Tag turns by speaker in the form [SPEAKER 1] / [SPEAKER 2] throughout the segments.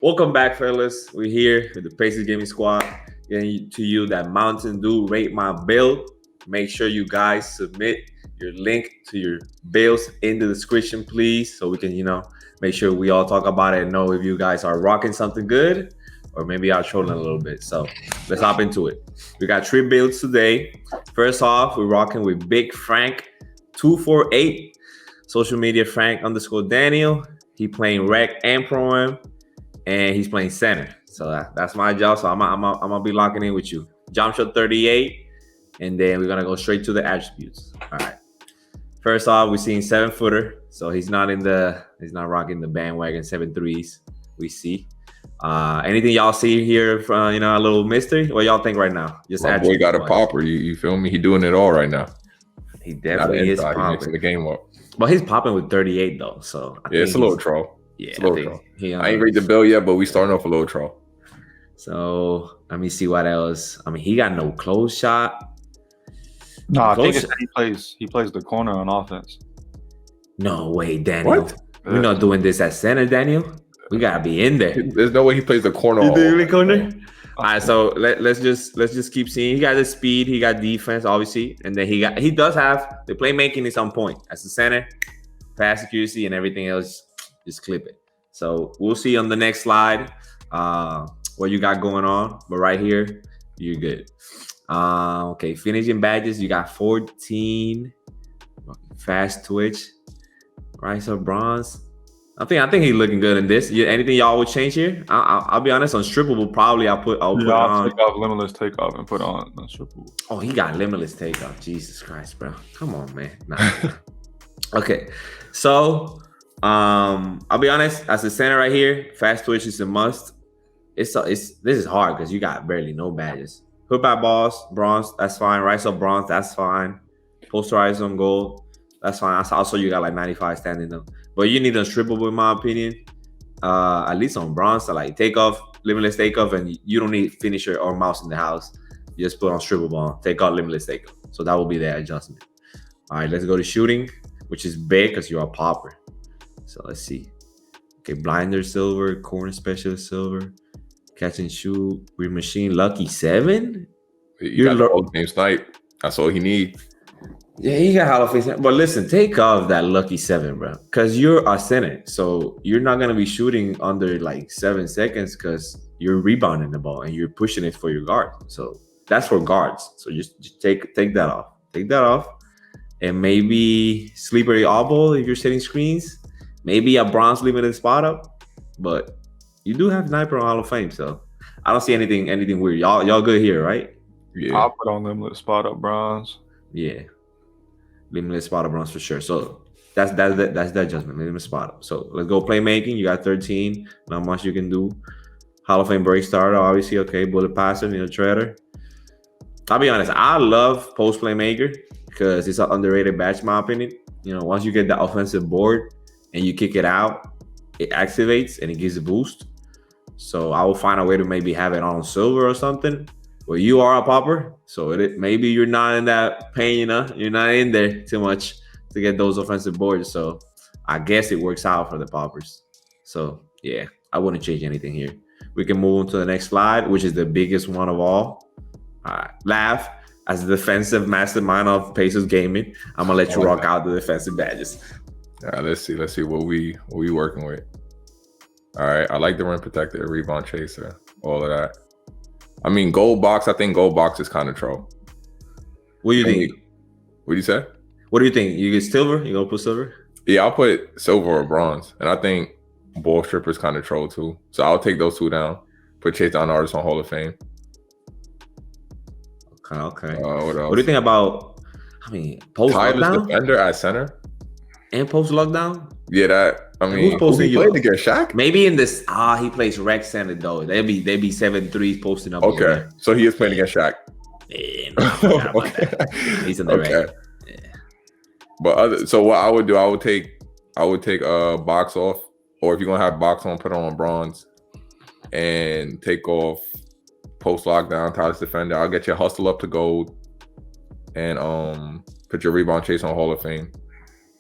[SPEAKER 1] Welcome back, fellas. We're here with the Pacers Gaming Squad, getting to you that Mountain Dew rate my build. Make sure you guys submit your link to your builds in the description, please, so we can, make sure we all talk about it and know if you guys are rocking something good or maybe are trolling a little bit. So let's hop into it. We got 3 builds today. First off, we're rocking with Big Frank 248, social media Frank underscore Daniel. He playing rec and pro and he's playing center. So that's my job. So I'm gonna be locking in with you. Jump shot 38, and then we're gonna go straight to the attributes. All right. First off, we're seeing 7-footer. So he's not rocking the bandwagon 7 threes. We see. Anything y'all see here from a little mystery? What y'all think right now?
[SPEAKER 2] Just my boy got a popper. You feel me? He doing it all right now.
[SPEAKER 1] He definitely is popping.
[SPEAKER 2] He mixing the game up.
[SPEAKER 1] Well, he's popping with 38 though. So
[SPEAKER 2] it's a little troll.
[SPEAKER 1] Yeah,
[SPEAKER 2] I ain't read the bill yet, but we starting off a little troll.
[SPEAKER 1] So let me see what else. I mean, he got no close shot.
[SPEAKER 3] No, I think he plays the corner on offense.
[SPEAKER 1] No way, Daniel. What? We're not doing this at center, Daniel. We gotta be in there.
[SPEAKER 2] There's no way he plays the corner.
[SPEAKER 1] You do corner? All right, so let's just keep seeing. He got the speed, he got defense, obviously, and then he does have the playmaking is on point as the center, pass accuracy, and everything else. Just clip it. So we'll see on the next slide what you got going on. But right here, you're good. Okay, finishing badges. You got 14. Fast twitch. Right, so bronze. I think he's looking good in this. Anything y'all would change here? I'll be honest. On strippable, probably I'll put on.
[SPEAKER 3] Take off limitless takeoff and put on strippable.
[SPEAKER 1] Oh, he got limitless takeoff. Jesus Christ, bro. Come on, man. Nah. Okay, so. I'll be honest, as a center right here, fast twitch is a must. This is hard because you got barely no badges. Put back balls, bronze, that's fine. Rise up bronze, that's fine. Posterize on gold, that's fine. Also, you got like 95 standing though. But you need unstrippable in my opinion. At least on bronze, so like takeoff, limitless takeoff, and you don't need finisher or mouse in the house. You just put unstrippable on, take out limitless takeoff. So that will be the adjustment. All right, let's go to shooting, which is big because you're a popper. So let's see. Okay, blinder silver, corner specialist silver, catch and shoot, read machine, lucky 7.
[SPEAKER 2] You're Hall of Fame snipe. That's all he needs.
[SPEAKER 1] Yeah, he got Hall of Fame. But listen, take off that lucky 7, bro, because you're a center, so you're not gonna be shooting under like 7 seconds because you're rebounding the ball and you're pushing it for your guard. So that's for guards. So just take that off. Take that off, and maybe slippery elbow if you're setting screens. Maybe a bronze limited spot up, but you do have sniper on Hall of Fame, so I don't see anything weird. Y'all good here, right?
[SPEAKER 3] Yeah. I'll put on limited spot up bronze.
[SPEAKER 1] Yeah, limited spot up bronze for sure. So that's the adjustment, limited spot up. So let's go playmaking. You got 13. Not much you can do. Hall of Fame break starter, obviously. Okay, bullet passer, treader. I'll be honest. I love post playmaker because it's an underrated badge, in my opinion. Once you get the offensive board and you kick it out, it activates and it gives a boost. So I will find a way to maybe have it on silver or something where you are a popper. So maybe you're not in that pain, you're not in there too much to get those offensive boards. So I guess it works out for the poppers. So yeah, I wouldn't change anything here. We can move on to the next slide, which is the biggest one of all. All right, Laugh, as the defensive mastermind of Pacers Gaming, I'm gonna let you rock out the defensive badges.
[SPEAKER 2] All right, let's see what we working with. All right, I like the rim protector, rebound chaser, all of that. I mean, gold box. I think gold box is kind of troll.
[SPEAKER 1] What do you think?
[SPEAKER 2] What do you say?
[SPEAKER 1] What do you think? You get silver? You gonna put silver?
[SPEAKER 2] Yeah, I'll put silver or bronze, and I think ball stripper is kind of troll too. So I'll take those two down. Put Chase Down Artist on Hall of Fame.
[SPEAKER 1] Okay.
[SPEAKER 2] What else?
[SPEAKER 1] What do you think about? I mean, post lockdown
[SPEAKER 2] defender at center.
[SPEAKER 1] And post lockdown?
[SPEAKER 2] Yeah, that. I mean,
[SPEAKER 1] who's posting
[SPEAKER 2] playing against Shaq?
[SPEAKER 1] Maybe in this. He plays rec center though. They be 7-3s posting up.
[SPEAKER 2] Okay, so he is playing against Shaq.
[SPEAKER 1] Yeah, okay. He's in the rec. Yeah.
[SPEAKER 2] But so what I would do, I would take box off, or if you're gonna have box on, put on bronze, and take off post lockdown, tireless defender. I'll get your hustle up to gold, and put your rebound chase on Hall of Fame.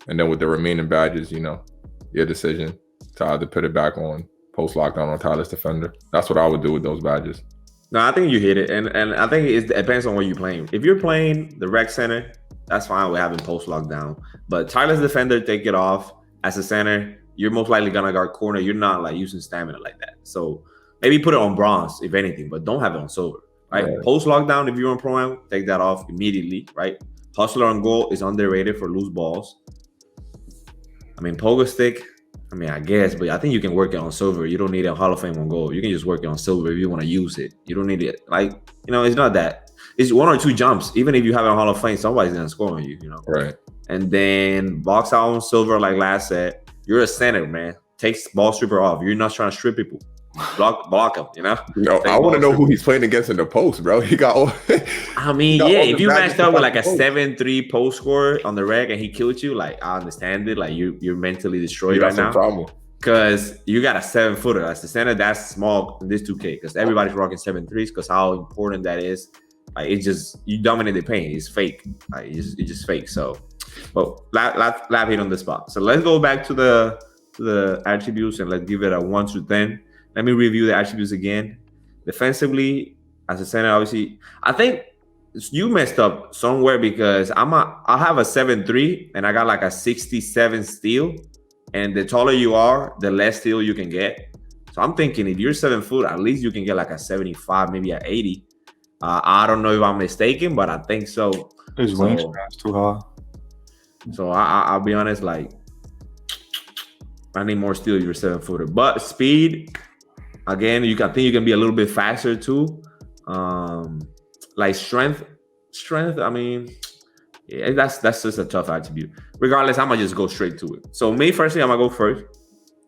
[SPEAKER 2] And then with the remaining badges, your decision to either put it back on post lockdown on tireless defender. That's what I would do with those badges.
[SPEAKER 1] No, I think you hit it, and I think it depends on what you're playing. If you're playing the rec center, that's fine with having post lockdown. But tireless defender, take it off. As a center, you're most likely gonna guard corner. You're not like using stamina like that. So maybe put it on bronze if anything, but don't have it on silver. Right?
[SPEAKER 2] Yeah.
[SPEAKER 1] Post lockdown, if you're on pro-am, take that off immediately. Right? Hustler on goal is underrated for loose balls. I mean, pogo stick. I mean, I guess, but I think you can work it on silver. You don't need a Hall of Fame on gold. You can just work it on silver if you want to use it. You don't need it. Like, it's not that. It's 1 or 2 jumps. Even if you have a Hall of Fame, somebody's going to score on you,
[SPEAKER 2] Right.
[SPEAKER 1] And then box out on silver, like last said. You're a center, man. Take ball stripper off. You're not trying to strip people. Block them,
[SPEAKER 2] I want to know who he's playing against in the post, bro. He got all.
[SPEAKER 1] I mean, if you matched up with like a 7-3 post scorer on the reg and he killed you, like I understand it. Like you're mentally destroyed right now. Because you got a 7-footer. As the center, that's small in this 2K. Because everybody's rocking 7-3s. Because how important that is. Like it's just you dominate the paint. It's fake. Like it's just fake. So, but lab hit on the spot. So let's go back to the attributes and let's give it a 1 to 10. Let me review the attributes again. Defensively, as a center, obviously, I think you messed up somewhere because I have a 7-3 and I got like a 67 steal. And the taller you are, the less steal you can get. So I'm thinking if you're 7 foot, at least you can get like a 75, maybe an 80. I don't know if I'm mistaken, but I think so.
[SPEAKER 3] His wingspan's too high.
[SPEAKER 1] So I'll be honest, like I need more steal. You're 7-footer, but speed. Again, I think you can be a little bit faster too. Like strength. I mean, yeah, that's just a tough attribute. Regardless, I'm gonna just go straight to it. So me, firstly, I'm gonna go first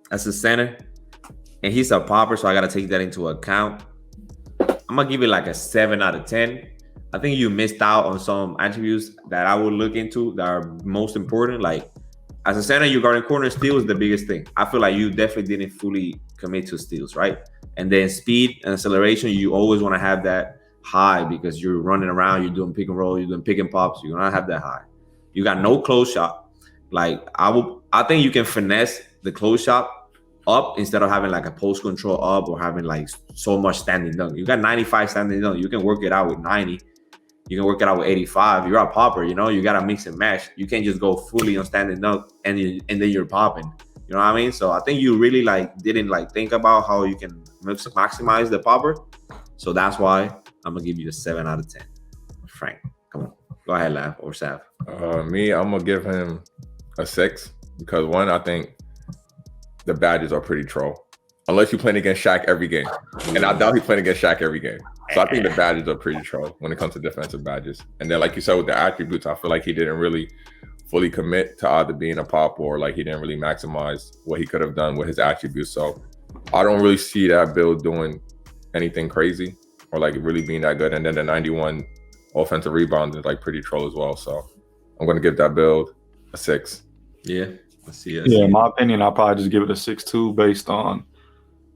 [SPEAKER 1] as a center, and he's a popper, so I gotta take that into account. I'm gonna give it like a 7 out of 10. I think you missed out on some attributes that I would look into that are most important. Like as a center, your guarding corner steal is the biggest thing. I feel like you definitely didn't fully commit to steals, right? And then speed and acceleration, you always want to have that high because you're running around, you're doing pick and roll, you're doing pick and pops. You're gonna have that high. You got no close shot. Like I think you can finesse the close shot up instead of having like a post control up or having like so much standing dunk. You got 95 standing dunk. You can work it out with 90. You can work it out with 85. You're a popper, you got to mix and match. You can't just go fully on standing dunk and then you're popping. You know what I mean? So I think you really didn't think about how you can maximize the popper. So that's why I'm gonna give you a 7 out of 10. Frank, come on, go ahead, Lav or Sav.
[SPEAKER 2] Me, I'm gonna give him a 6 because one, I think the badges are pretty troll. Unless you're playing against Shaq every game, and I doubt he's playing against Shaq every game. So I think the badges are pretty troll when it comes to defensive badges. And then, like you said, with the attributes, I feel like he didn't really fully commit to either being a pop or like he didn't really maximize what he could have done with his attributes. So I don't really see that build doing anything crazy or like really being that good. And then the 91 offensive rebound is like pretty troll as well. So I'm going to give that build a 6.
[SPEAKER 1] Yeah, I see it.
[SPEAKER 3] Yeah, in my opinion, I'll probably just give it a 6-2 based on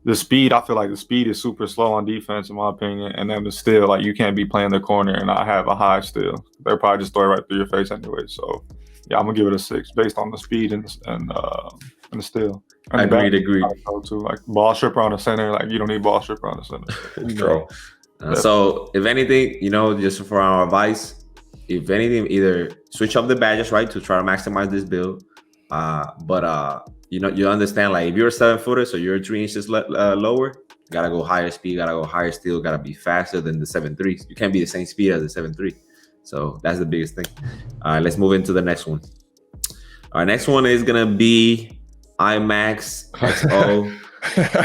[SPEAKER 3] the speed. I feel like the speed is super slow on defense, in my opinion. And then the steal, like you can't be playing the corner and not have a high steal. They'll probably just throw it right through your face anyway. So yeah, I'm gonna give it a 6 based on the speed and the steal. And
[SPEAKER 1] Agreed.
[SPEAKER 3] Too. Like ball stripper on the center, like you don't need ball stripper on the center.
[SPEAKER 2] True.
[SPEAKER 1] So if anything, just for our advice, if anything, either switch up the badges, right, to try to maximize this build. But you understand, like if you're a 7-footer, so you're 3 inches lower, gotta go higher speed, gotta go higher steal, gotta be faster than the 7-3s. You can't be the same speed as the 7-3. So that's the biggest thing. All right, let's move into the next one. Our next one is gonna be IMAX XO.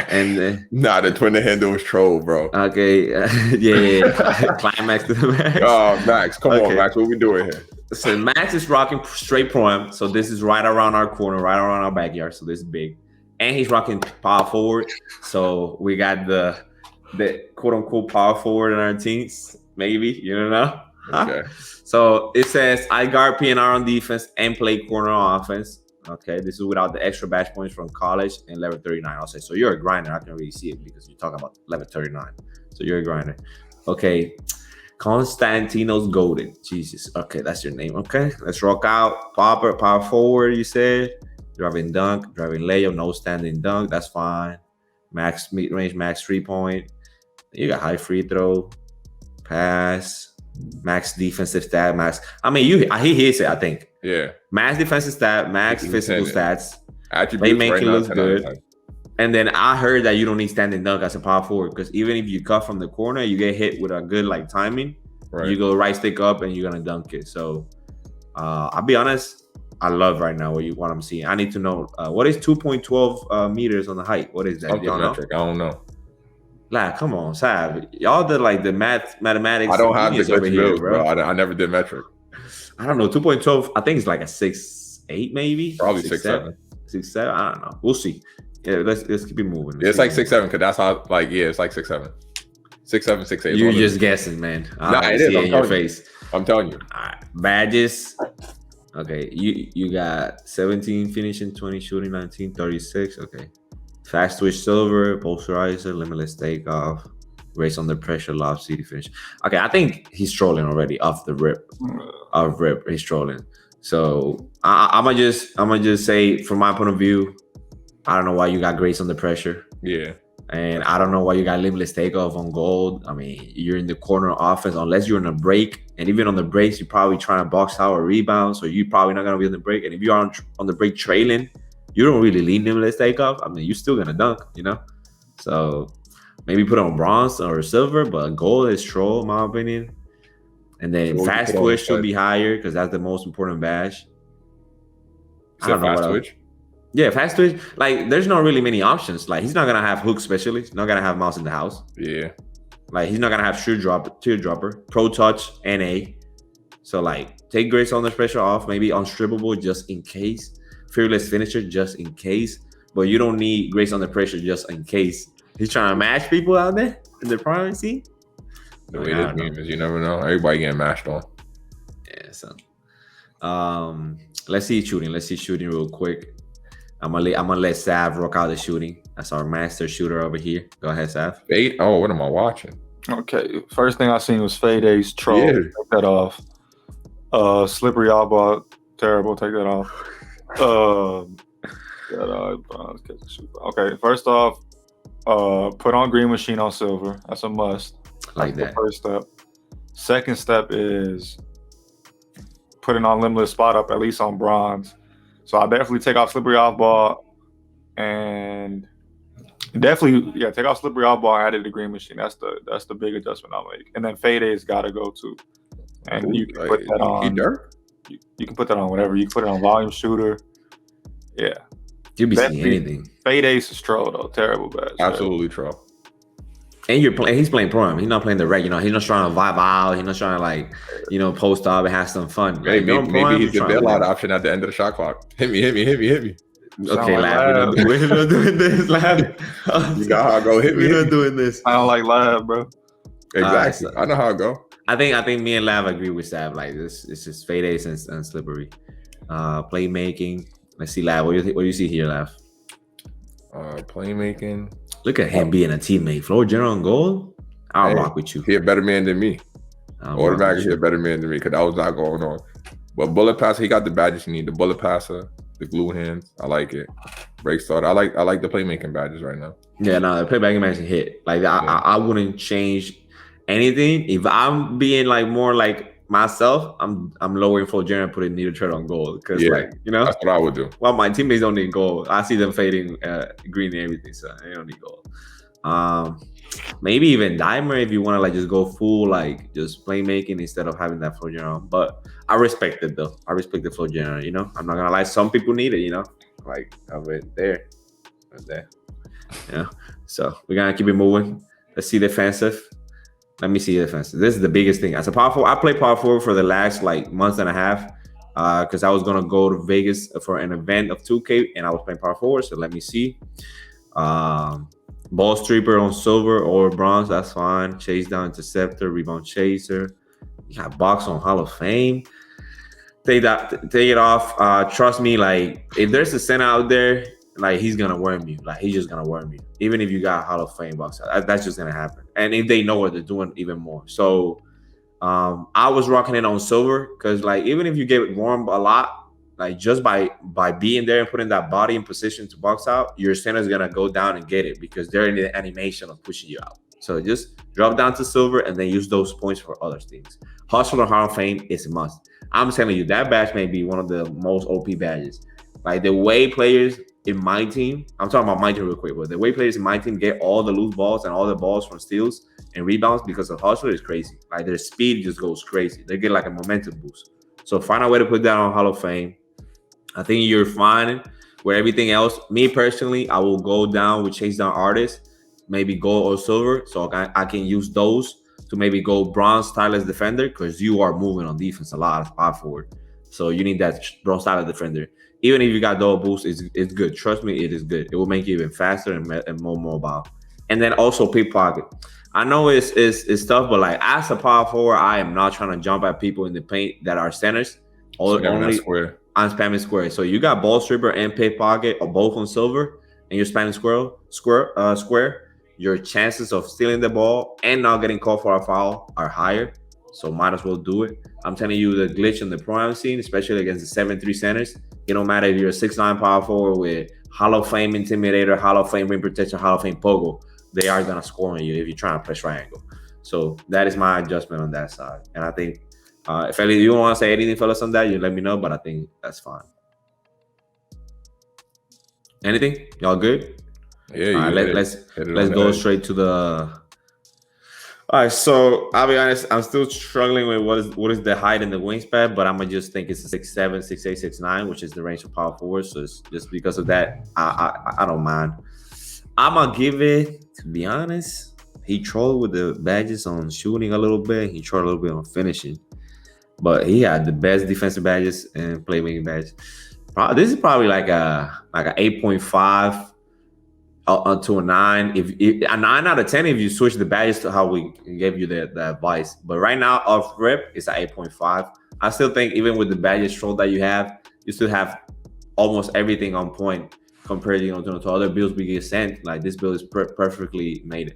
[SPEAKER 1] And
[SPEAKER 2] the twin handle was troll, bro.
[SPEAKER 1] Okay, yeah. Climax to the max.
[SPEAKER 2] Oh, Max, come on, Max. What we doing here?
[SPEAKER 1] So Max is rocking straight pro-am. So this is right around our corner, right around our backyard. So this is big. And he's rocking power forward. So we got the quote unquote power forward in our teams. Maybe, you don't know.
[SPEAKER 2] Okay.
[SPEAKER 1] So it says I guard PNR on defense and play corner on offense. Okay, this is without the extra batch points from college and level 39. I'll say so. You're a grinder. I can really see it because you're talking about level 39. So you're a grinder. Okay, Konstantinos Golden. Jesus. Okay, that's your name. Okay, let's rock out. Popper, power forward. You said driving dunk, driving layup, no standing dunk. That's fine. max mid range, max 3-point. You got high free throw, pass, max defensive stat, max. I mean, he hits it. I think.
[SPEAKER 2] Yeah.
[SPEAKER 1] Max defensive stat, max
[SPEAKER 2] He's
[SPEAKER 1] physical
[SPEAKER 2] intended.
[SPEAKER 1] stats.
[SPEAKER 2] Attributes
[SPEAKER 1] Playmaking
[SPEAKER 2] right now,
[SPEAKER 1] looks
[SPEAKER 2] 10 out of
[SPEAKER 1] good.
[SPEAKER 2] 10.
[SPEAKER 1] And then I heard that you don't need standing dunk as a power forward because even if you cut from the corner, you get hit with a good like timing.
[SPEAKER 2] Right.
[SPEAKER 1] You go right stick up and you're gonna dunk it. So I'll be honest, I love right now what I'm seeing. I need to know what is 2.12 meters on the height. What is that?
[SPEAKER 2] Something
[SPEAKER 1] Y'all know?
[SPEAKER 2] metric. I don't know.
[SPEAKER 1] Like, come on, Sav. Y'all did like the mathematics.
[SPEAKER 2] I don't have the
[SPEAKER 1] over
[SPEAKER 2] good
[SPEAKER 1] here,
[SPEAKER 2] skills, bro. I never did metric.
[SPEAKER 1] I don't know. 2.12. I think it's like a 6'8", maybe.
[SPEAKER 2] Probably 6'7".
[SPEAKER 1] 6'7". I don't know. We'll see. Yeah, let's keep it moving.
[SPEAKER 2] Yeah, it's like 6'7" because that's how. Like, yeah, it's like 6'7". 6'7", 6'8".
[SPEAKER 1] You're just guessing, man.
[SPEAKER 2] Nah, it is.
[SPEAKER 1] See it in your face.
[SPEAKER 2] I'm telling you.
[SPEAKER 1] All right. Badges. Okay, you got 17 finishing, 20 shooting, 19, 36. Okay. Fast twitch silver, posterizer, limitless takeoff, race under pressure, lob city finish. Okay, I think he's trolling already off the rip. He's trolling. So I'm gonna just say from my point of view, I don't know why you got grace under pressure.
[SPEAKER 2] Yeah.
[SPEAKER 1] And I don't know why you got limitless takeoff on gold. I mean, you're in the corner offense unless you're in a break. And even on the breaks, you're probably trying to box out or rebound. So you're probably not going to be on the break. And if you are on the break trailing, you don't really need limitless takeoff. I mean, you're still going to dunk, you know? So maybe put on bronze or silver, but gold is troll, in my opinion. And then
[SPEAKER 2] So
[SPEAKER 1] fast twitch should be higher because that's the most important badge.
[SPEAKER 2] I don't know fast twitch.
[SPEAKER 1] Yeah, fast twitch. Like, there's not really many options. Like, he's not gonna have hook specialist. Not gonna have mouse in the house.
[SPEAKER 2] Yeah.
[SPEAKER 1] Like, he's not gonna have teardropper, pro touch, NA. So like, take grace on the pressure off. Maybe unstrippable just in case. Fearless finisher just in case. But you don't need grace on the pressure just in case. He's trying to match people out there in the prime scene.
[SPEAKER 2] The way this game is, you never know. Everybody getting mashed on.
[SPEAKER 1] Yeah. So, let's see shooting. Let's see shooting real quick. I'm gonna let Sav rock out the shooting. That's our master shooter over here. Go ahead, Sav.
[SPEAKER 2] Fade? Oh, what am I watching?
[SPEAKER 3] Okay, first thing I seen was Fade Ace troll.
[SPEAKER 2] Yeah.
[SPEAKER 3] Take that off. Slippery eyeball, terrible. Take that off. Okay, first off, put on green machine on silver. That's a must.
[SPEAKER 1] Like
[SPEAKER 3] That's
[SPEAKER 1] that.
[SPEAKER 3] the first step. Second step is putting on limitless spot up, at least on bronze. So I'll definitely take off slippery off ball and definitely, take off slippery off ball and add it to green machine. That's the big adjustment I'll make. And then Fade A's gotta go too. And you can put that on. You can put that on whatever. You can put it on volume shooter. Yeah.
[SPEAKER 1] You be seeing anything.
[SPEAKER 3] Fade Ace is troll though. Terrible badge.
[SPEAKER 2] Absolutely troll.
[SPEAKER 1] And he's playing pro. He's not playing the reg. He's not trying to vibe out. He's not trying to post up and have some fun.
[SPEAKER 2] Hey, maybe he's the bailout option at the end of the shot clock. Hit me.
[SPEAKER 1] Okay, Lab. We're not doing this, Lab.
[SPEAKER 2] You got how I go. Hit me.
[SPEAKER 1] We're not doing this.
[SPEAKER 3] I don't like Lab, bro.
[SPEAKER 2] Exactly. I know how I go.
[SPEAKER 1] I think me and Lab agree with Sav. Like this, it's just Fade Ace and slippery. Playmaking. Let's see, Lab. What do you see here, Lab?
[SPEAKER 2] Playmaking.
[SPEAKER 1] Look at him being a teammate. Floor general on goal. I'll rock with you.
[SPEAKER 2] He a better man than me. Automatically, he a better man than me because that was not going on. But bullet passer, he got the badges you need. The bullet passer, the glue hands. I like it. Break starter. I like the playmaking badges right now.
[SPEAKER 1] Yeah, no, the playmaking badge hit. Like I wouldn't change anything. If I'm being like more like myself, I'm lowering floor general and putting needle tread on gold because that's
[SPEAKER 2] what I would do.
[SPEAKER 1] Well, my teammates don't need gold. I see them fading green and everything, so they don't need gold. Maybe even dimer if you want to like just go full like just playmaking instead of having that floor general. But I respect it though. I respect the floor general. I'm not gonna lie. Some people need it. Like over there, right there. So we're gonna keep it moving. Let's see defensive. Let me see defensive. This is the biggest thing. As a power forward, I played power forward for the last like month and a half because I was gonna go to Vegas for an event of 2K and I was playing power forward. So let me see. Ball stripper on silver or bronze, that's fine. Chase down interceptor, rebound chaser. You got box on Hall of Fame. Take it off. Trust me, like if there's a center out there, like he's gonna worm you. Like he's just gonna worm you. Even if you got Hall of Fame box, that's just gonna happen. And if they know what they're doing, even more. So I was rocking it on silver because like even if you get warmed a lot, like just by being there and putting that body in position to box out, your center is gonna go down and get it because they're in the animation of pushing you out. So just drop down to silver and then use those points for other things. Hustler Hall of Fame is a must. I'm telling you, that badge may be one of the most OP badges. Like the way players in my team, I'm talking about my team real quick, but the way players in my team get all the loose balls and all the balls from steals and rebounds because of Hustler is crazy. Like their speed just goes crazy. They get like a momentum boost. So find a way to put that on Hall of Fame. I think you're fine with everything else. Me personally, I will go down with chase down artists, maybe gold or silver, so I can use those to maybe go bronze tireless defender because you are moving on defense a lot as power forward. So you need that bronze tireless defender. Even if you got double boost, it's good. Trust me, it is good. It will make you even faster and more mobile. And then also pickpocket. I know it's tough, but like as a power forward, I am not trying to jump at people in the paint that are centers. Only
[SPEAKER 2] square.
[SPEAKER 1] I'm spamming square. So you got ball stripper and pickpocket or both on silver, and you're spamming square. Your chances of stealing the ball and not getting called for a foul are higher. So might as well do it. I'm telling you, the glitch in the pro scene, especially against the 7-3 centers, it don't matter if you're a 6'9" power forward with Hall of Fame Intimidator, Hall of Fame Rim Protection, Hall of Fame Pogo. They are going to score on you if you're trying to press triangle. So that is my adjustment on that side. And I think if you don't want to say anything, fellas, on that, you let me know, but I think that's fine. Anything? Y'all good?
[SPEAKER 2] Yeah.
[SPEAKER 1] All right, let's go straight to the... All right, so I'll be honest, I'm still struggling with what is the height and the wingspan, but I'm going to just think it's a 6'7", 6'8", 6'9", which is the range of power forward. So it's just because of that, I don't mind. I'm going to give it, to be honest, he trolled with the badges on shooting a little bit. He trolled a little bit on finishing. But he had the best defensive badges and playmaking badges. This is probably like a 8.5 to a 9. If a 9 out of 10 if you switch the badges to how we gave you the advice. But right now, off rip, it's an 8.5. I still think even with the badges troll that you still have almost everything on point compared to other builds we get sent. Like this build is perfectly made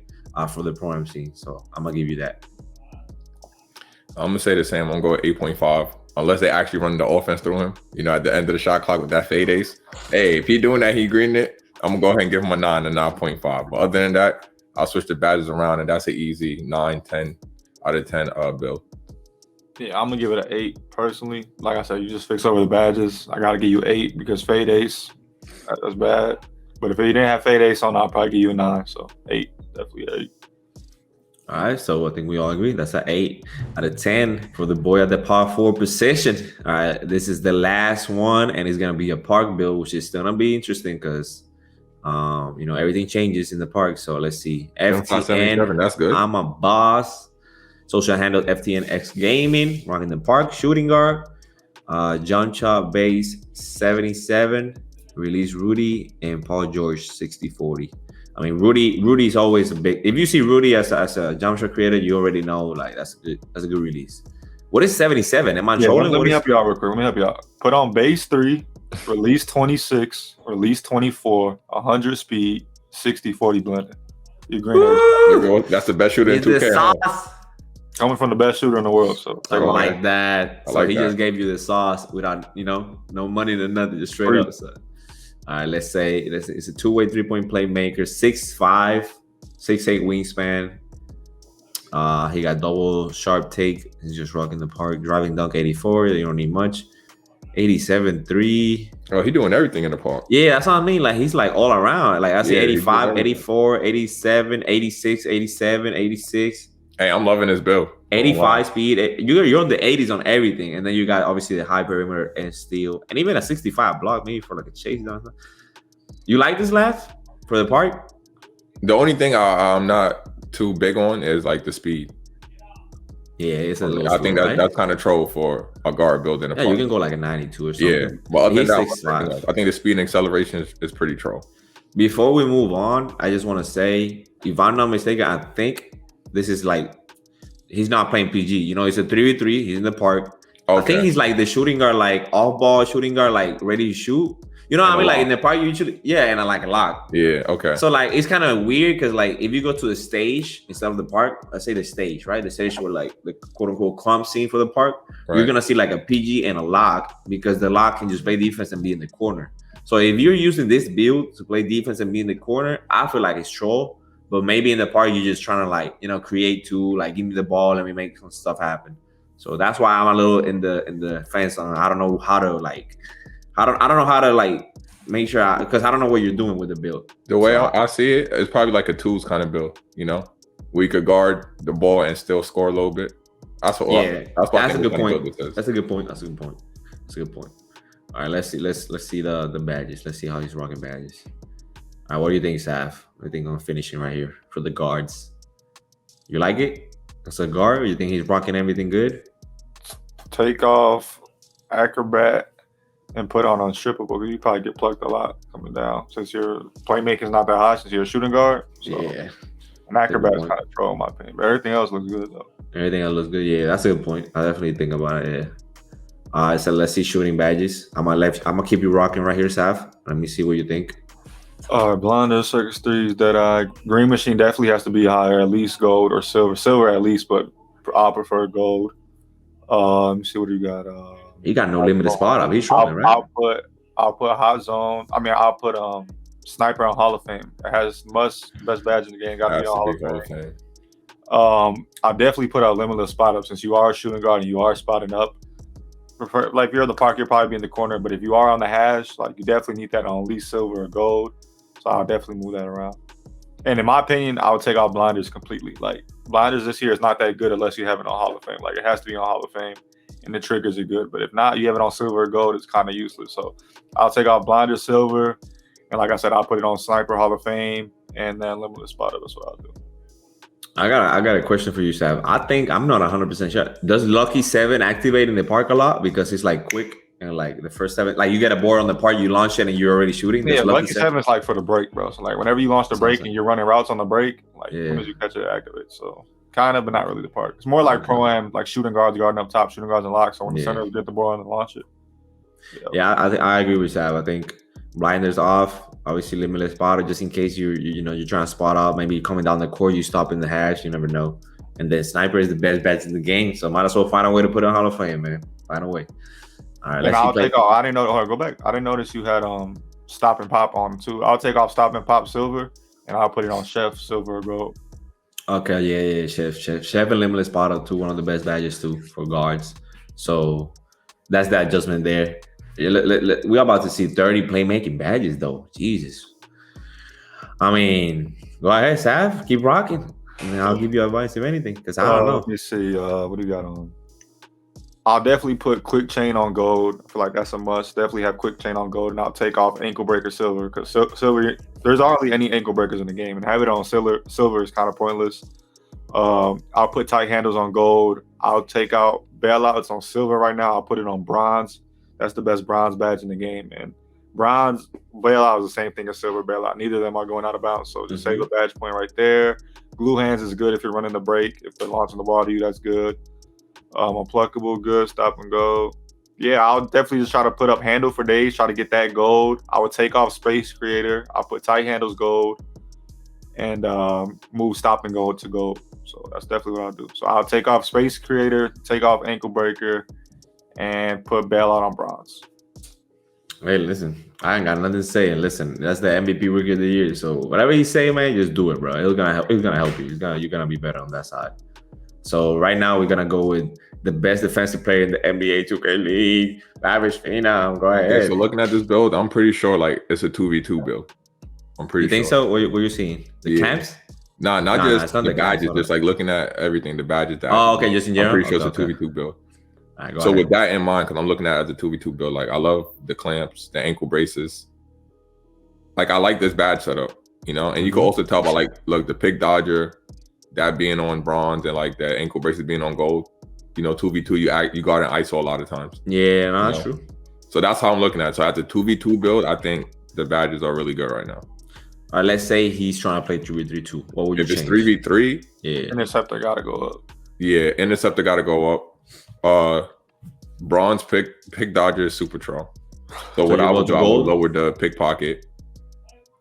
[SPEAKER 1] for the pro MC. So I'm gonna give you that.
[SPEAKER 2] I'm gonna say the same. I'm gonna go 8.5. Unless they actually run the offense through him. At the end of the shot clock with that fade ace. Hey, if he doing that, he greening it. I'm gonna go ahead and give him a 9 and 9.5. But other than that, I'll switch the badges around, and that's an easy 9, 10 out of 10 build.
[SPEAKER 3] Yeah, I'm gonna give it an 8 personally. Like I said, you just fix over the badges. I gotta give you 8 because fade ace, that's bad. But if you didn't have fade ace on, I'll probably give you a 9. So 8, definitely 8.
[SPEAKER 1] All right, so I think we all agree that's an 8 out of 10 for the boy at the power forward position. All right, this is the last one, and it's gonna be a park build, which is gonna be interesting because everything changes in the park. So let's see. FTN,
[SPEAKER 2] that's good.
[SPEAKER 1] I'm a boss. Social handle FTNX Gaming, rocking the park, shooting guard. John Chop base 77, release Rudy and Paul George 60-40. I mean, Rudy's always a big. If you see Rudy as a jump shot creator, you already know like that's a good release. What is 77? Am I trolling?
[SPEAKER 3] Let me help you out real quick. Let me help you out. Put on base 3, release 26, release 24, 100 speed, 60-40 blending. You green.
[SPEAKER 2] That's the best shooter in 2K.
[SPEAKER 3] Coming from the best shooter in the world, so
[SPEAKER 1] I like that. So he
[SPEAKER 2] that.
[SPEAKER 1] just gave you the sauce without no money to nothing, just straight up. So. All right, let's say it's a two-way 3-point playmaker, 6'5", 6'8" wingspan. He got double sharp take. He's just rocking the park. Driving dunk 84. You don't need much. 87-3.
[SPEAKER 2] Oh, he doing everything in the park.
[SPEAKER 1] Yeah, that's what I mean. Like he's like all around. Like I see 85, 84, 87, 86, 87, 86.
[SPEAKER 2] Hey, I'm loving this build.
[SPEAKER 1] 85 speed. You're on the 80s on everything, and then you got obviously the high perimeter and steal, and even a 65 block maybe for like a chase down. You like this laugh for the park?
[SPEAKER 2] The only thing I'm not too big on is like the speed.
[SPEAKER 1] Yeah, it's a little.
[SPEAKER 2] I think that's kind of troll for a guard build in the park.
[SPEAKER 1] You can go like a 92 or something.
[SPEAKER 2] Yeah, but other than that, I think the speed and acceleration is pretty troll.
[SPEAKER 1] Before we move on, I just want to say, if I'm not mistaken, I think this is like he's not playing PG. It's a 3v3. He's in the park. Okay. I think he's like the shooting guard, like off ball shooting guard, like ready to shoot. You know what I
[SPEAKER 2] And
[SPEAKER 1] mean?
[SPEAKER 2] a
[SPEAKER 1] Like in
[SPEAKER 2] lock.
[SPEAKER 1] the park, you usually and I like a lock.
[SPEAKER 2] Yeah. Okay.
[SPEAKER 1] So like it's kind of weird because like if you go to the stage instead of the park, let's say the stage, right? The stage where like the quote unquote clump scene for the park, you're
[SPEAKER 2] Right.
[SPEAKER 1] gonna see like a PG and a lock because the lock can just play defense and be in the corner. So if you're using this build to play defense and be in the corner, I feel like it's troll. But maybe in the park you're just trying to like create to like give me the ball, let me make some stuff happen. So that's why I'm a little in the fence on. I don't know how to like. I don't know how to like make sure because I don't know what you're doing with the build.
[SPEAKER 2] The way
[SPEAKER 1] So,
[SPEAKER 2] I see it, it's probably like a twos kind of build. You know, we could guard the ball and still score a little bit. That's what.
[SPEAKER 1] yeah,
[SPEAKER 2] That's what I
[SPEAKER 1] that's a
[SPEAKER 2] think
[SPEAKER 1] good
[SPEAKER 2] this
[SPEAKER 1] point.
[SPEAKER 2] build is.
[SPEAKER 1] That's a good point. That's a good point. That's a good point. All right, let's see. Let's see the badges. Let's see how he's rocking badges. All right, what do you think, Saf? What do you think on finishing right here for the guards? You like it? It's a guard. Or you think he's rocking everything good?
[SPEAKER 3] Take off acrobat and put on unstrippable because you probably get plucked a lot coming down since your playmaking's not that high since you're a shooting guard. So
[SPEAKER 1] Yeah,
[SPEAKER 3] an acrobat's
[SPEAKER 1] point.
[SPEAKER 3] kind of troll in my opinion, but everything else looks good though.
[SPEAKER 1] everything else looks good. Yeah, that's a good point. I definitely think about it. Yeah. All right, so let's see shooting badges. I'm gonna keep you rocking right here, Saf. Let me see what you think.
[SPEAKER 3] Blinders, circus threes, Deadeye. Green Machine definitely has to be higher, at least gold or silver. Silver at least, but I prefer gold. Let me see what you got.
[SPEAKER 1] He got no limited spot up. He's trolling, right?
[SPEAKER 3] I'll put Hot Zone. I mean, I'll put Sniper on Hall of Fame. It has best badge in the game. Got to be on Hall of Fame. I'll definitely put a limitless spot up since you are a shooting guard and you are spotting up. Prefer, like if you're in the park, you'll probably be in the corner. But if you are on the hash, like you definitely need that on at least silver or gold. So I'll definitely move that around. And in my opinion, I would take out blinders completely. Like blinders this year is not that good unless you have it on Hall of Fame. Like it has to be on Hall of Fame, and the triggers are good. But if not, you have it on silver or gold, it's kind of useless. So I'll take out blinders, silver, and like I said, I'll put it on Sniper Hall of Fame, and then limitless spot up. That's what I'll do.
[SPEAKER 1] I got a question for you, Sav. I think I'm not 100% sure. Does Lucky 7 activate in the park a lot because it's like quick and like the first 7, like you get a board on the park, you launch it and you're already shooting?
[SPEAKER 3] Yeah,
[SPEAKER 1] Does
[SPEAKER 3] Lucky 7 is like for the break, bro. So like whenever you launch the break and you're running routes on the break, like as soon as you catch it, activate. So kind of, but not really the park. It's more like pro-am, like shooting guards, guarding up top, shooting guards and locks. So when the center get the ball and launch it.
[SPEAKER 1] Yeah, I agree with Sav. I think blinders off, obviously limitless spotter, just in case you're trying to spot out, maybe coming down the court, you stop in the hash, you never know. And then Sniper is the best bet in the game, so might as well find a way to put it on Hall of Fame, man. Find a way. All right,
[SPEAKER 3] and I'll take off. I didn't know. Go back. I didn't notice you had stop and pop on too. I'll take off stop and pop silver, and I'll put it on Chef silver or gold.
[SPEAKER 1] Okay, yeah, Chef and limitless spotter too, one of the best badges too for guards. So that's that adjustment there. We're about to see 30 playmaking badges though. Jesus. I mean, go ahead, Sav. Keep rocking. I mean, I'll give you advice if anything, because I don't know.
[SPEAKER 3] Let me see. What do you got on? I'll definitely put quick chain on gold. I feel like that's a must. Definitely have quick chain on gold, and I'll take off ankle breaker silver because silver. There's hardly any ankle breakers in the game, and have it on silver. Silver is kind of pointless. I'll put tight handles on gold. I'll take out bailouts on silver right now. I'll put it on bronze. That's the best bronze badge in the game, and bronze bailout is the same thing as silver bailout. Neither of them are going out of bounds, so just save a badge point right there. Glue hands is good if you're running the break. If they're launching the ball to you, that's good. Unpluckable, good. Stop and go. Yeah, I'll definitely just try to put up handle for days, try to get that gold. I would take off space creator. I'll put tight handles gold and move stop and go to gold. So that's definitely what I'll do. So I'll take off space creator, take off ankle breaker, and put bailout on bronze.
[SPEAKER 1] Hey, listen, I ain't got nothing to say. And listen, that's the MVP Rookie of the Year. So whatever he say, man, just do it, bro. It's gonna help. It's gonna help you. You're gonna be better on that side. So right now we're gonna go with the best defensive player in the NBA 2K League, Lavish Phenom. Go ahead.
[SPEAKER 2] Okay, so looking at this build, I'm pretty sure like it's a 2v2 build. I'm pretty sure.
[SPEAKER 1] You think so? What you seeing? The camps?
[SPEAKER 2] Nah, not just the badges, just like looking at everything, the badges.
[SPEAKER 1] Oh, okay, just in general.
[SPEAKER 2] I'm pretty sure it's a 2v2 build.
[SPEAKER 1] Right,
[SPEAKER 2] so ahead. With that in mind, because I'm looking at it as a 2v2 build, like I love the clamps, the ankle braces. Like I like this badge setup, and you can also tell by like, look, the pick dodger, that being on bronze and like the ankle braces being on gold. 2v2, you guard an ISO a lot of times.
[SPEAKER 1] Yeah, no, that's true.
[SPEAKER 2] So that's how I'm looking at it. So as a 2v2 build, I think the badges are really good right now.
[SPEAKER 1] All right, let's say he's trying to play 3v3-2. What would you change?
[SPEAKER 2] If it's 3v3,
[SPEAKER 1] yeah,
[SPEAKER 3] interceptor gotta go up.
[SPEAKER 2] Yeah, interceptor gotta go up. Bronze pick dodger is super troll. So what
[SPEAKER 1] you
[SPEAKER 2] I
[SPEAKER 1] go
[SPEAKER 2] would
[SPEAKER 1] to
[SPEAKER 2] do, I would
[SPEAKER 1] gold?
[SPEAKER 2] lower the pickpocket.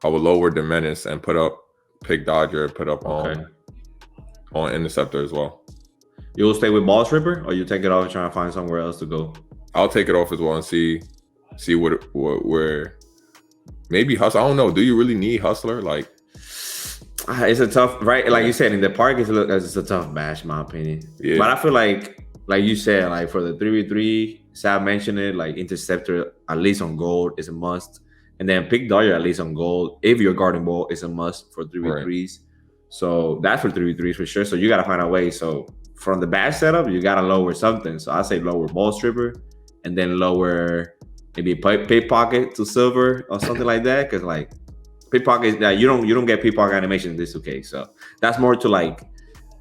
[SPEAKER 2] I would lower the menace and put up pick dodger, put up
[SPEAKER 1] Okay.
[SPEAKER 2] on interceptor as well.
[SPEAKER 1] You'll stay with ball stripper, or you take it off and try to find somewhere else to go?
[SPEAKER 2] I'll take it off as well and see what where maybe hustle. I don't know. Do you really need hustler? Like,
[SPEAKER 1] It's a tough, right? Like you said, in the park, it's a tough match, in my opinion.
[SPEAKER 2] Yeah.
[SPEAKER 1] But I feel like you said, like for the 3v3, Sam mentioned it, like interceptor at least on gold is a must, and then pick dodger at least on gold. If you're guarding ball, is a must for 3v3s. So that's for 3v3s for sure. So you gotta find a way. So from the badge setup, you gotta lower something. So I say lower ball stripper, and then lower maybe pickpocket to silver or something like that, because like pickpocket, you don't get pickpocket animation in this 2K. So that's more to like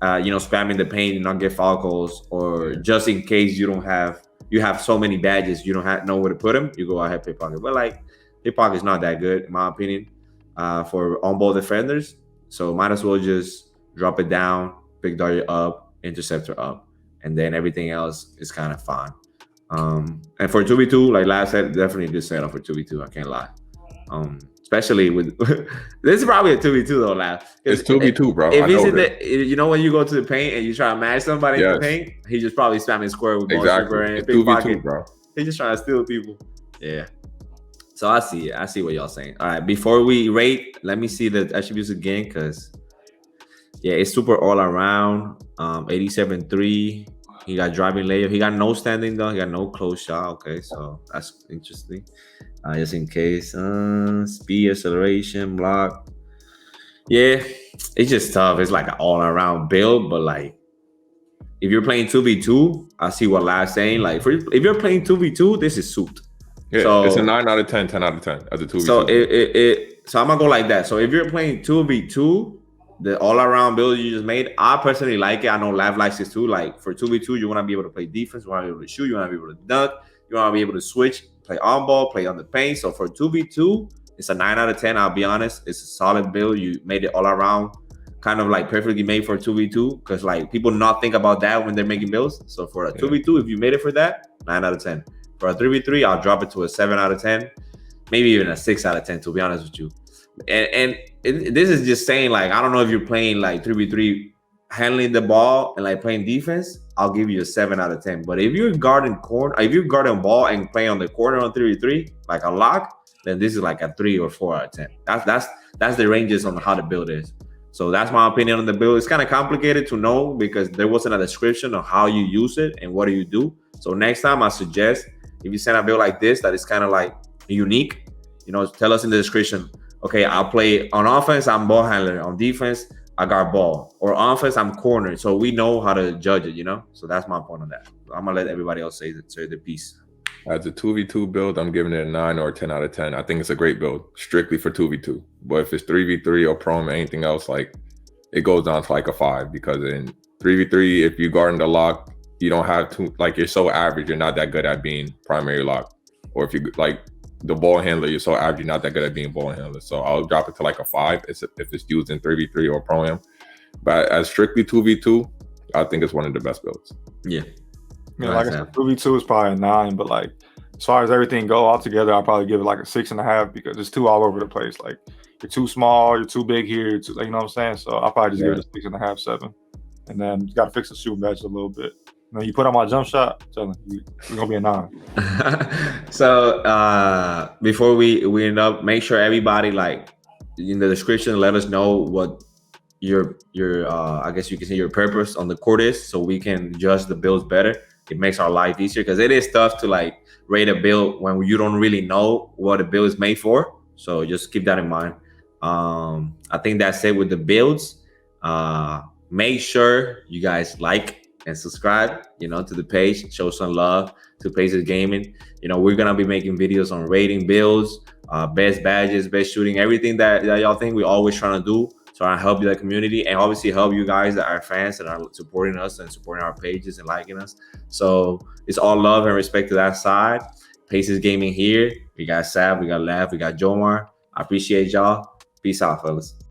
[SPEAKER 1] spamming the paint and not get foul calls, or just in case you have so many badges you don't know where to put them, you go ahead pickpocket. But like pickpocket is not that good in my opinion for on-ball defenders. So might as well just drop it down, pick dodger up, interceptor up, and then everything else is kind of fine. And for 2v2, like last said, definitely a good setup for 2v2. I can't lie. Especially with this is probably a 2v2 though, laugh.
[SPEAKER 2] it's 2v2, bro.
[SPEAKER 1] If he's in the, when you go to the paint and you try to match somebody in the paint, he just probably spamming square with ball stripper and pickpocket,
[SPEAKER 2] bro.
[SPEAKER 1] He's just trying to steal people. Yeah. So I see what y'all saying. All right, before we rate, let me see the attributes again, because it's super all around. 87-3. He got driving layup. He got no standing though. He got no close shot. Okay, so that's interesting. Just in case. Speed, acceleration, block. Yeah, it's just tough. It's like an all-around build, but like if you're playing 2v2, I see what Last saying. Like if you're playing 2v2, this is souped.
[SPEAKER 2] Yeah, so, it's a 9 out of 10, 10 out of 10 as a 2v2.
[SPEAKER 1] So so I'm gonna go like that. So if you're playing 2v2, the all-around build you just made, I personally like it. I know Lav likes this too. Like for 2v2, you want to be able to play defense, you want to be able to shoot, you want to be able to dunk, you want to be able to switch, play on ball, play on the paint. So for 2v2, it's a 9 out of 10. I'll be honest, it's a solid build. You made it all around, kind of like perfectly made for 2v2, because like people not think about that when they're making builds. So for a 2v2, if you made it for that, 9 out of 10. For a 3v3, I'll drop it to a 7 out of 10, maybe even a 6 out of 10, to be honest with you. And this is just saying, like, I don't know if you're playing like 3v3 handling the ball and like playing defense, I'll give you a 7 out of 10. But if you're guarding ball and playing on the corner on 3v3 like a lock, then this is like a 3 or 4 out of 10. That's the ranges on how the build is. So that's my opinion on the build. It's kind of complicated to know because there wasn't a description of how you use it and what do you do. So next time I suggest, if you send a build like this that is kind of like unique, tell us in the description. Okay, I'll play on offense, I'm ball handler. On defense, I got ball. Or on offense, I'm corner. So we know how to judge it, So that's my point on that. I'm going to let everybody else say the piece.
[SPEAKER 2] As a 2v2 build, I'm giving it a 9 or a 10 out of 10. I think it's a great build, strictly for 2v2. But if it's 3v3 or Pro or anything else, like it goes down to like a 5, because in 3v3, if you guard in the lock, you don't have to, like, you're so average, you're not that good at being primary lock. Or if you like the ball handler, you're so average, you're not that good at being ball handler. So I'll drop it to like a 5 if it's used in 3v3 or Pro-Am. But as strictly 2v2, I think it's one of the best builds.
[SPEAKER 1] Yeah.
[SPEAKER 3] Like I said, 2v2 is probably a 9, but like as far as everything go all together, I'll probably give it like a 6.5, because it's too all over the place. Like you're too small, you're too big here, you know what I'm saying? So I'll probably just give it a 6.5, 7. And then you got to fix the shooting badge a little bit. You put on my jump shot, you're gonna be a 9.
[SPEAKER 1] So before we end up, make sure everybody, like, in the description, let us know what your I guess you can say your purpose on the court is, so we can judge the builds better. It makes our life easier, because it is tough to like rate a build when you don't really know what a build is made for. So just keep that in mind. I think that's it with the builds. Make sure you guys like and subscribe, to the page. Show some love to Pacers Gaming. We're gonna be making videos on rating builds, best badges, best shooting, everything that y'all think we always trying to do. Trying to help you, the community, and obviously help you guys that are fans that are supporting us and supporting our pages and liking us. So it's all love and respect to that side. Pacers Gaming here. We got Sab, we got Lav, we got Jomar. I appreciate y'all. Peace out, fellas.